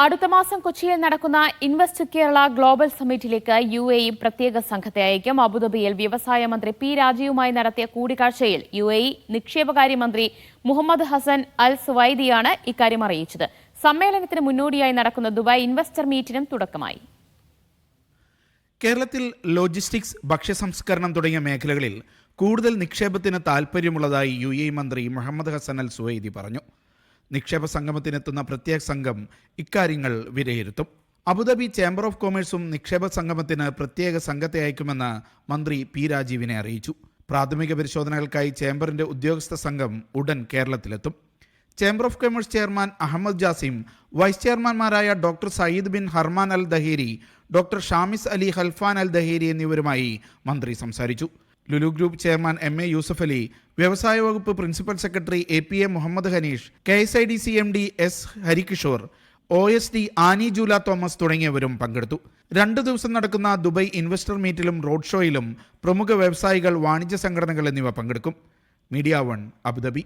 അടുത്ത മാസം കൊച്ചിയിൽ നടക്കുന്ന ഇൻവെസ്റ്റ് കേരള ഗ്ലോബൽ സമ്മിറ്റിലേക്ക് UAE പ്രത്യേക സംഘത്തെ അയക്കും. അബുദാബിയിൽ വ്യവസായ മന്ത്രി പി രാജീവുമായി നടത്തിയ കൂടിക്കാഴ്ചയിൽ UAE നിക്ഷേപകാര്യമന്ത്രി മുഹമ്മദ് ഹസൻ അൽ സുവൈദിയാണ് ഇക്കാര്യം അറിയിച്ചത്. സമ്മേളനത്തിന് മുന്നോടിയായി നടക്കുന്ന ദുബായ് ഇൻവെസ്റ്റർ മീറ്റിനും തുടക്കമായി. കേരളത്തിൽ ലോജിസ്റ്റിക്സ്, ഭക്ഷ്യസംസ്കരണം തുടങ്ങിയ മേഖലകളിൽ കൂടുതൽ നിക്ഷേപത്തിന് താൽപ്പര്യമുള്ളതായി UAE മന്ത്രി മുഹമ്മദ് ഹസൻ അൽ സുവൈദി പറഞ്ഞു. നിക്ഷേപ സംഗമത്തിനെത്തുന്ന പ്രത്യേക സംഘം ഇക്കാര്യങ്ങൾ വിലയിരുത്തും. അബുദാബി ചേംബർ ഓഫ് കൊമേഴ്സും നിക്ഷേപ സംഗമത്തിന് പ്രത്യേക സംഘത്തെ അയക്കുമെന്ന് മന്ത്രി പി രാജീവിനെ അറിയിച്ചു. പ്രാഥമിക പരിശോധനകൾക്കായി ചേംബറിന്റെ ഉദ്യോഗസ്ഥ സംഘം ഉടൻ കേരളത്തിലെത്തും. Chamber of commerce chairman Ahmed Jasim, vice ചെയർമാൻമാരായ doctor Sayyid bin Harman al Daheri, doctor Shamis Ali Halfan al Daheri എന്നിവരുമായി മന്ത്രി സംസാരിച്ചു. Lulu group chairman MA Yusuf Ali, വ്യവസായ വകുപ്പ് principal secretary APA Muhammad Hanish, KSIDC MD S Harikishore, OSD Annie Jula Thomas തുടങ്ങിയവരും പങ്കെടുത്തു. 2 ദിവസം നടക്കുന്ന ദുബായ് ഇൻവെസ്റ്റർ മീറ്റിലും റോഡ് ഷോയിലും പ്രമുഖ വ്യവസായികൾ, വാണിജ്യ സംഘടനകൾ എന്നിവ പങ്കെടുക്കും. Media 1 Abu Dhabi.